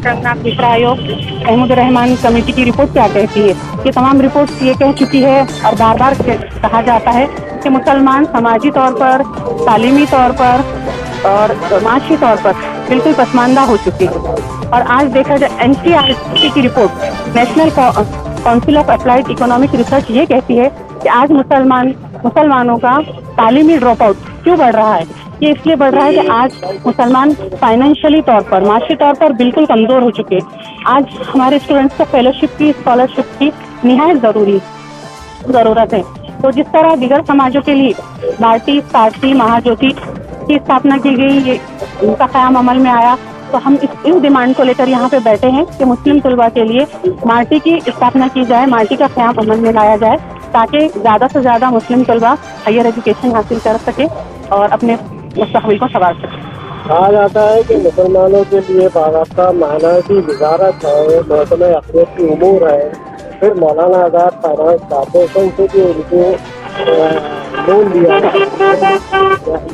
तेलंगाना तीसरा आयोग अहमद रहमान कमेटी की रिपोर्ट क्या कहती है? ये तमाम रिपोर्ट ये कह चुकी है और बार बार कहा जाता है कि मुसलमान समाजी तौर पर, तालीमी तौर पर और माशी तौर पर बिल्कुल पसमानदा हो चुकी है। और आज देखा जाए NCERT की report, national council of applied economic research, ये कहती है कि आज मुसलमानों का तालीमी ड्रॉप आउट क्यों बढ़ रहा है? ये इसलिए बढ़ रहा है कि आज मुसलमान फाइनेंशियली तौर पर, माशी तौर पर बिल्कुल कमज़ोर हो चुके हैं। आज हमारे स्टूडेंट्स को फेलोशिप की, स्कॉलरशिप की निहायत ज़रूरत है। तो जिस तरह दिगर समाजों के लिए भारती, सारथी, महाज्योति की स्थापना की गई, ये उनका क़याम अमल में आया, तो हम इस डिमांड को लेकर यहाँ पे बैठे हैं कि मुस्लिम तलबा के लिए मार्टी की स्थापना की जाए, मार्टी का क़याम अमल में लाया जाए, ताकि ज़्यादा से ज़्यादा मुस्लिम तलबा हायर एजुकेशन हासिल कर सके और अपने मुस्तक़बिल को संवार सके। कहा जाता है कि मुसलमानों के लिए बाकायदा माइनॉरिटी वजारत है, मौसम अक़लियत की उमूर है, फिर मौलाना आज़ाद फाइनेंस कॉर्पोरेशन से भी उनको लोन दिया,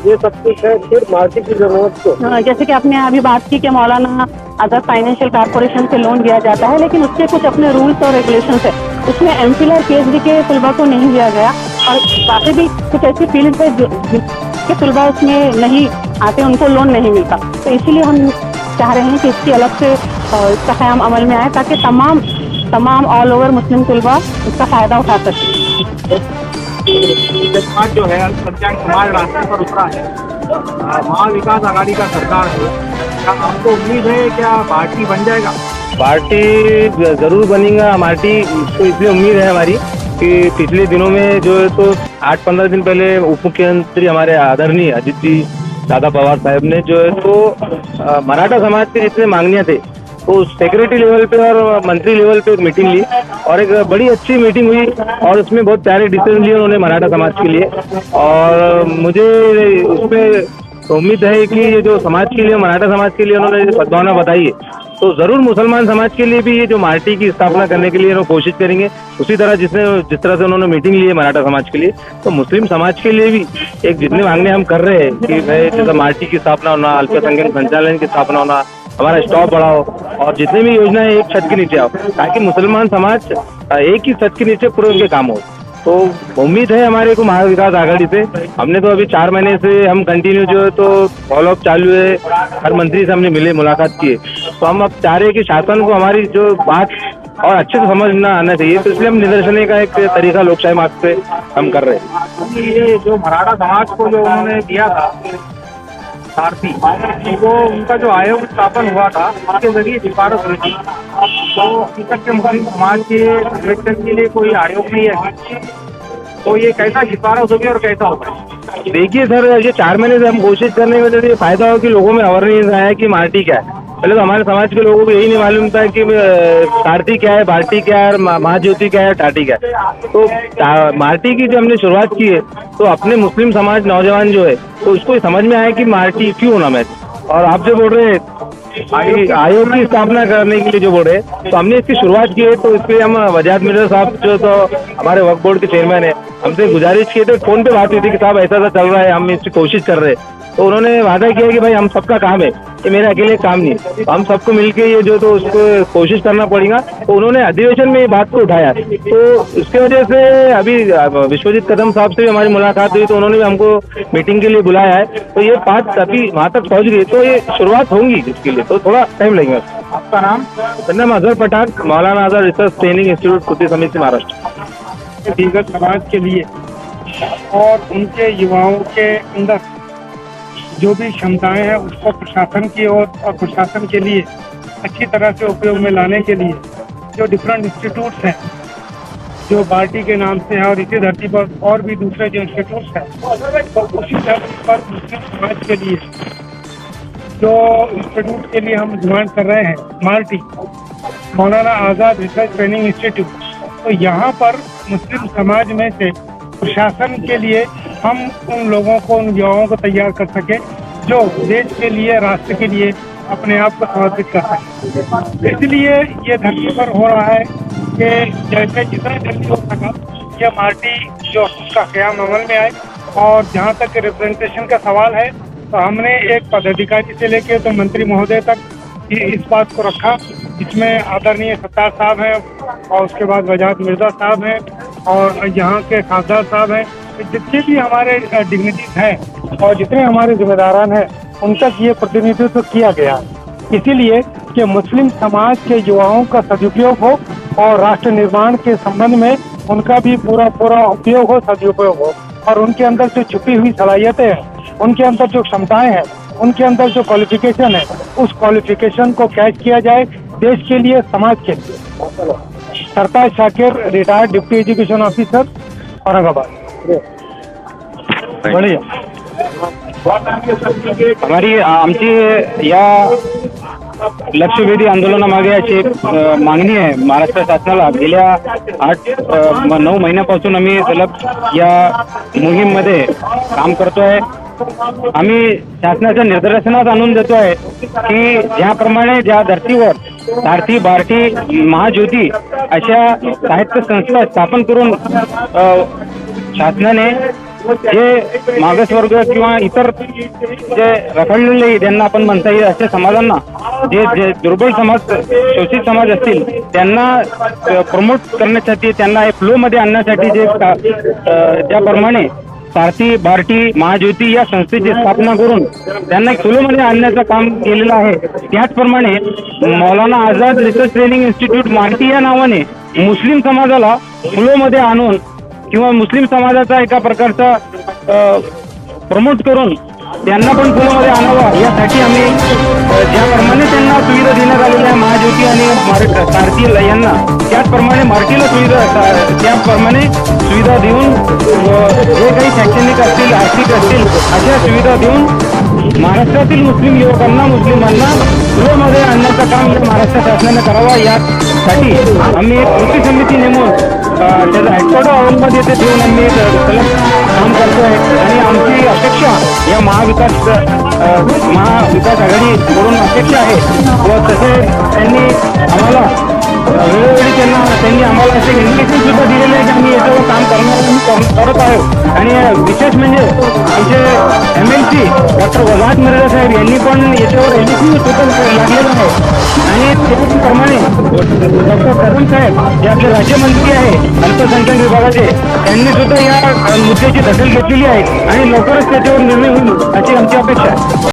ये सब कुछ है, फिर मार्टी की जरूरत क्यों? जैसे कि आपने अभी बात की कि मौलाना आज़ाद फाइनेंशियल कॉर्पोरेशन से लोन दिया जाता है, लेकिन उसके कुछ अपने रूल्स और रेगुलेशंस है। उसमें MPhil और PhD के तलबा को नहीं दिया गया, और बाकी भी कुछ ऐसी फील्ड है जिसके तलबा उसमें नहीं आते, उनको लोन नहीं मिलता। तो इसीलिए हम चाह रहे हैं कि इसकी अलग से इसका क़याम अमल में आए, ताकि तमाम ऑल ओवर मुस्लिम तलबा इसका फ़ायदा उठा सकें। आज जो है अल्पसंख्यक समाज रास्ते पर उतरा है, महाविकास आघाड़ी का सरकार है, क्या आपको उम्मीद है क्या पार्टी बन जाएगा? पार्टी ज़रूर बनेगा। पार्टी तो इसलिए उम्मीद है हमारी कि पिछले दिनों में जो है तो 8-15 दिन पहले उप मुख्यमंत्री हमारे आदरणीय अजित जी दादा पवार साहब ने जो है तो मराठा समाज के जितने मांगनियाँ थे तो सेक्रेटरी लेवल पे और मंत्री लेवल पे एक मीटिंग ली, और एक बड़ी अच्छी मीटिंग हुई, और उसमें बहुत प्यारे डिसीजन लिए उन्होंने मराठा समाज के लिए। और मुझे उसमें उम्मीद है कि ये जो समाज के लिए, मराठा समाज के लिए उन्होंने जो सद्भावना बताई है, तो ज़रूर मुसलमान समाज के लिए भी ये जो मार्टी की स्थापना करने के लिए वो कोशिश करेंगे। उसी तरह जिस तरह से उन्होंने मीटिंग ली है मराठा समाज के लिए, तो मुस्लिम समाज के लिए भी एक जितने मांगने हम कर रहे हैं कि भाई जैसे मार्टी की स्थापना होना, अल्पसंख्यक संचालन की स्थापना होना, हमारा स्टॉप बढ़ाओ, और जितने भी योजनाएं एक छत के नीचे आओ, ताकि मुसलमान समाज एक ही छत के नीचे पूरे उनके काम हो। तो उम्मीद है हमारे को महाविकास आघाड़ी से। हमने तो अभी 4 महीने से हम कंटिन्यू जो है तो फॉलोअप चालू है, हर मंत्री से हमने मिले, मुलाकात किए, तो हम अब चाह रहे हैं कि शासन को हमारी जो बात और अच्छे से समझना आना चाहिए, तो इसलिए हम निदर्शने का एक तरीका लोकशाही मार्ग पे हम कर रहे हैं। ये जो मराठा समाज को जो उन्होंने दिया था सारथी, वो उनका जो आयोग स्थापन हुआ था उसके जरिए सिफारिश हुई थी, तो अभी तक के मुस्लिम समाज के संरक्षण के लिए कोई आयोग नहीं है, तो ये कैसा सिफारिश होगी और कैसा होगा? देखिए सर, ये 4 महीने से हम कोशिश करने में तो ये फायदा हो कि लोगों में अवेयरनेस आया कि मार्टी क्या है। पहले तो हमारे समाज के लोगों को यही नहीं मालूम था कि सारथी क्या है, भारती क्या है, महाज्योति क्या है, टाटी क्या है। तो मार्टी की जब हमने शुरुआत की है तो अपने मुस्लिम समाज नौजवान जो है तो उसको समझ में आया कि मार्टी क्यों होना मैं। और आप जो बोल रहे हैं आयोग की स्थापना करने के लिए जो बोल रहे हैं, तो हमने इसकी शुरुआत की है, तो इसके हम वजाहत मिर्जा साहब जो तो हमारे वक्फ बोर्ड के चेयरमैन है, हमसे गुजारिश की, तो फोन पे बात हुई थी कि साहब ऐसा चल रहा है, हम इसकी कोशिश कर रहे हैं। तो उन्होंने वादा किया कि भाई हम सबका काम है, ये मेरे अकेले काम नहीं है, हम सबको मिलके ये जो तो उसको कोशिश करना पड़ेगा। तो उन्होंने अधिवेशन में ये बात को उठाया, तो उसके वजह से अभी विश्वजीत कदम साहब से भी हमारी मुलाकात हुई, तो उन्होंने भी हमको मीटिंग के लिए बुलाया है, तो ये बात अभी वहाँ तक पहुँच गई, तो ये शुरुआत होंगी इसके लिए, तो थोड़ा टाइम लगेगा। आपका नाम? मेरा नाम अजहर पठान, मौलाना आज़ाद रिसर्च ट्रेनिंग इंस्टीट्यूट कुत्ती समिति महाराष्ट्र। दीगर समाज के लिए और उनके युवाओं के अंदर जो भी क्षमताएं हैं उसको प्रशासन की ओर और प्रशासन के लिए अच्छी तरह से उपयोग में लाने के लिए जो डिफरेंट इंस्टीट्यूट्स हैं जो पार्टी के नाम से हैं, और इसी धरती पर और भी दूसरे जो इंस्टीट्यूट्स हैं, तो उसी धरती पर मुस्लिम समाज के लिए जो इंस्टीट्यूट के लिए हम डिमांड कर रहे हैं, मार्टी, मौलाना आज़ाद रिसर्च ट्रेनिंग इंस्टीट्यूट, तो यहाँ पर मुस्लिम समाज में से प्रशासन के लिए हम उन लोगों को, उन युवाओं को तैयार कर सके जो देश के लिए, राष्ट्र के लिए अपने आप को समर्पित कर सके। इसलिए ये धरती पर हो रहा है कि जैसे जितना जल्दी हो सका ये पार्टी जो उसका क़याम अमल में आए। और जहाँ तक रिप्रेजेंटेशन का सवाल है, तो हमने एक पदाधिकारी से लेके तो मंत्री महोदय तक इस बात को रखा। इसमें आदरणीय सत्तार साहब हैं और उसके बाद वजाहत मिर्जा साहब हैं और यहाँ के खासदार साहब हैं, जितने भी हमारे डिग्निटीज हैं और जितने हमारे जिम्मेदारान हैं उन तक ये प्रतिनिधित्व किया गया। इसीलिए कि मुस्लिम समाज के युवाओं का सदुपयोग हो और राष्ट्र निर्माण के संबंध में उनका भी पूरा उपयोग हो, सदुपयोग हो, और उनके अंदर जो छुपी हुई सलाहियतें हैं, उनके अंदर जो क्षमताएं हैं, उनके अंदर जो क्वालिफिकेशन है, उस क्वालिफिकेशन को कैच किया जाए देश के लिए, समाज के लिए। Sartaj Shakir, retired deputy education officer, Aurangabad. बढ़िया। आमची या लक्षवेधी आंदोलनामागे अशी एक मागणी आहे महाराष्ट्र शासनाला। गेल्या 8-9 महिन्यापासून आम्ही सलग या मोहीममध्ये काम करतोय। आम्ही शासनाच्या निदर्शनास आणून देतोय की ज्याप्रमाणे ज्या धर्तीवर सारथी, बार्टी, महाज्योती अशा साहित्य संस्था स्थापन करून शासनाने जे मागासवर्ग किंवा इतर जे रखडलेले ज्यांना आपण म्हणता येईल अशा समाजांना, जे दुर्बल समाज, शोषित समाज असतील त्यांना प्रमोट करण्यासाठी, त्यांना हे फ्लोमध्ये आणण्यासाठी जे ज्याप्रमाणे सारथी, बार्टी, महाज्योती या संस्थेची स्थापना करून त्यांना एक फ्लोमध्ये आणण्याचं काम केलेलं आहे, त्याचप्रमाणे Maulana Azad research training institute Marty या नावाने मुस्लिम समाजाला फ्लोमध्ये आणून किंवा मुस्लिम समाजाचा एका प्रकारचा प्रमोट करून त्यांना पण फ्लोमध्ये आणावं यासाठी आम्ही ज्याप्रमाणे त्यांना सुविधा देण्यात आलेल्या आहे महाज्योती आणि सारथी यांना, त्याचप्रमाणे मार्टीला त्याप्रमाणे सुविधा देऊन जे काही शैक्षणिक असतील, आर्थिक असतील अशा सुविधा देऊन महाराष्ट्रातील मुस्लिम युवकांना, मुस्लिमांना फ्लोमध्ये आणण्याचं काम या महाराष्ट्र शासनाने करावा यासाठी आम्ही एक कृती समिती नेमून त्याचा हेडक्वार्टर औरंगाबाद येथे ठेवून आम्ही सलग काम करतोय आणि आमची अपेक्षा या महाविकास आघाडीकडून अपेक्षा आहे व तसे त्यांनी आम्हाला वेळोवेळी त्यांनी आम्हाला असे इन्व्हिटेशन सुद्धा दिलेले आहे की आम्ही याच्यावर काम करत आहोत। आणि विशेष म्हणजे आमचे MLC डॉक्टर वजाहत मिर्जा साहेब यांनी पण याच्यावर LDC सुद्धा लागलेलं आहे आणि त्याचप्रमाणे डॉक्टर कदम साहेब जे आपले राज्यमंत्री आहे अल्पसंख्याक विभागाचे, त्यांनी सुद्धा या मुद्द्याची दखल घेतलेली आहे आणि लवकरच त्याच्यावर निर्णय होईल अशी आमची अपेक्षा आहे।